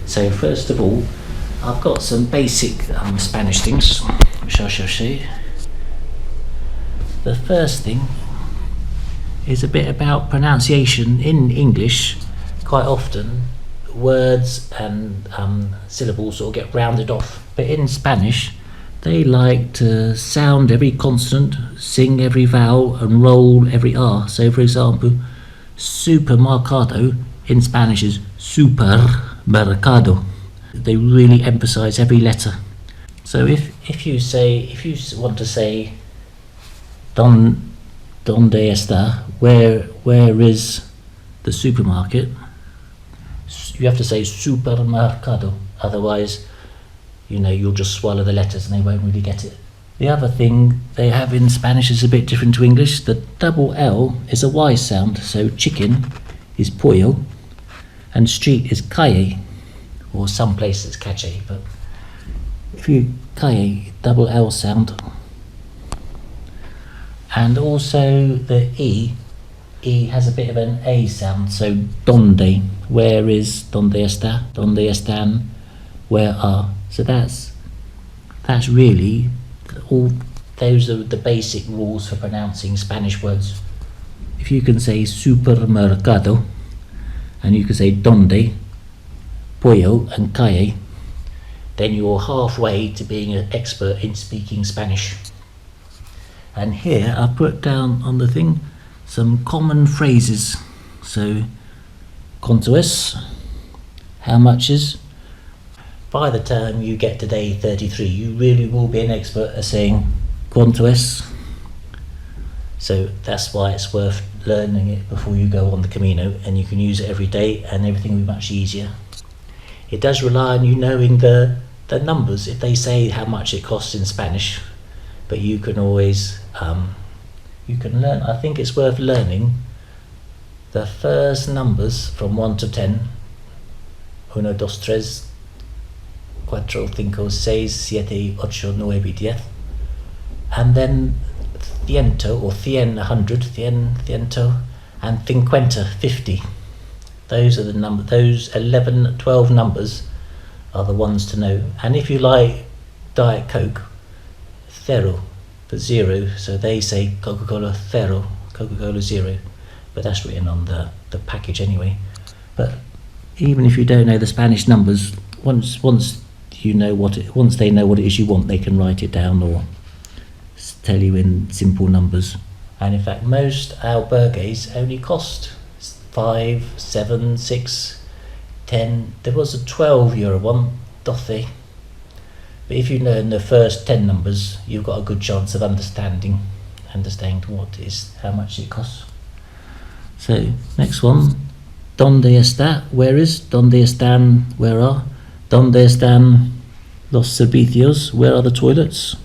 So first of all, I've got some basic Spanish things which I shall show you. The first thing is a bit about pronunciation. In English, quite often words and syllables sort of get rounded off, but in Spanish they like to sound every consonant, sing every vowel and roll every R. So for example, supermercado in Spanish is supermercado. They really emphasize every letter. So if you want to say donde está, where is the supermarket, you have to say supermercado, otherwise you'll just swallow the letters and they won't really get it. The other thing they have in Spanish is a bit different to English. The double L is a Y sound, so chicken is pollo and street is calle, or some places calle, but if you calle, double L sound. And also the E has a bit of an A sound, so donde, where is, donde está, donde están, where are. So that's really all. Those are the basic rules for pronouncing Spanish words. If you can say supermercado, and you can say donde, pollo and calle, then you're halfway to being an expert in speaking Spanish. And here I put down on the thing some common phrases. So, ¿cuánto es? How much is? By the time you get to day 33, you really will be an expert at saying ¿cuánto es? So that's why it's worth learning it before you go on the Camino, and you can use it every day and everything will be much easier. It does rely on you knowing the numbers, if they say how much it costs in Spanish, but you can always you can learn. I think it's worth learning the first numbers from 1 to 10. 1, 2, 3, 4, 5, 6, 7, 8, 9, 10. And then ciento, or cien, 100, ciento, and cincuenta, 50. Those are the numbers. Those 11, 12 numbers are the ones to know. And if you like Diet Coke, cero, for zero, so they say Coca-Cola cero, Coca-Cola zero, but that's written on the package anyway. But even if you don't know the Spanish numbers, once they know what it is you want, they can write it down or tell you in simple numbers. And in fact, most albergues only cost 5, 7, 6, 10. There was a €12 one, 12. But if you learn the first 10 numbers, you've got a good chance of understanding how much it costs. So next one, ¿dónde está? Where is? ¿Dónde están? Where are? ¿Dónde están los servicios? Where are the toilets?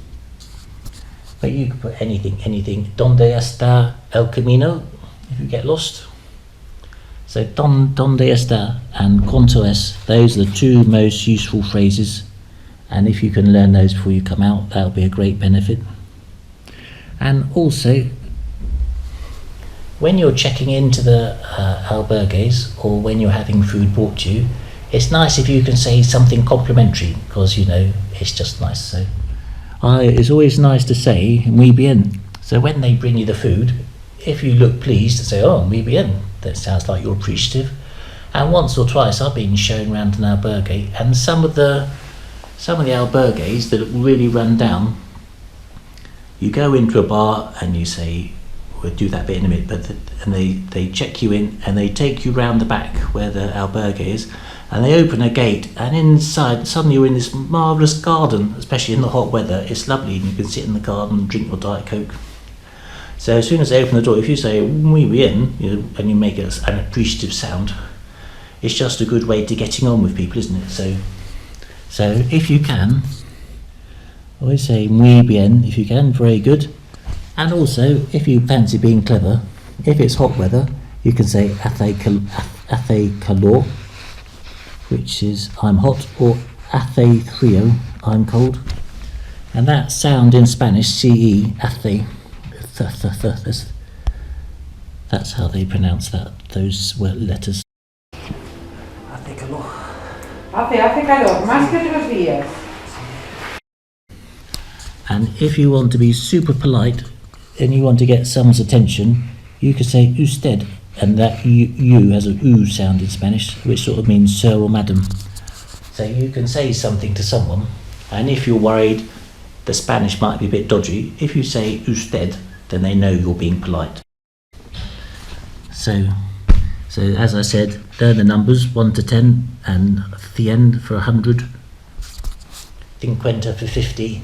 But you can put anything. ¿Dónde está el camino? If you get lost. So ¿dónde está? And ¿cuánto es? Those are the two most useful phrases. And if you can learn those before you come out, that'll be a great benefit. And also, when you're checking into the albergues, or when you're having food brought to you, it's nice if you can say something complimentary, because it's just nice. So it's always nice to say muy bien. So when they bring you the food, if you look pleased, say muy bien. That sounds like you're appreciative. And once or twice I've been shown around an albergue, and some of the albergues that really run down, you go into a bar and you say, we'll do that bit in a minute, and they check you in and they take you round the back where the albergue is, and they open a gate, and inside suddenly you're in this marvellous garden, especially in the hot weather. It's lovely, and you can sit in the garden and drink your Diet Coke. So as soon as they open the door, if you say muy bien, and you make an appreciative sound, it's just a good way to getting on with people, isn't it? So if you can, always say muy bien if you can, very good. And also, if you fancy being clever, if it's hot weather, you can say hace calor, which is I'm hot, or hace frío, I'm cold. And that sound in Spanish, ce, hace, that's how they pronounce those letters. Hace calor, más que otros días. And if you want to be super polite and you want to get someone's attention, you could say usted, and that you has a u sound in Spanish, which sort of means sir or madam. So you can say something to someone, and if you're worried the Spanish might be a bit dodgy, if you say usted, then they know you're being polite. So as I said, learn the numbers 1 to 10, and 100 for 100, 50 for 50,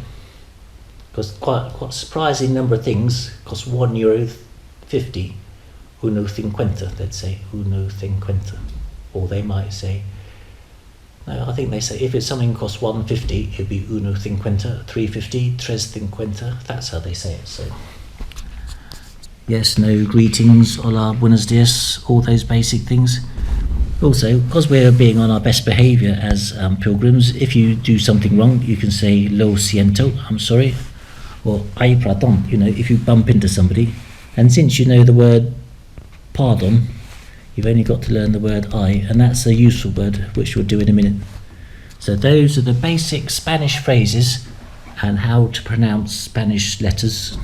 because quite a surprising number of things cost €1.50. Uno 50, they'd say uno 50, or they might say, no, I think they say if it's something costs $1.50, it'd be uno 50, $3.50, tres 50. That's how they say it. So yes, no, greetings, hola, buenos dias, all those basic things. Also, because we're being on our best behaviour as pilgrims, if you do something wrong, you can say lo siento, I'm sorry, or ay pardon, if you bump into somebody. And since you know the word pardon, you've only got to learn the word I, and that's a useful word, which we'll do in a minute. So those are the basic Spanish phrases and how to pronounce Spanish letters.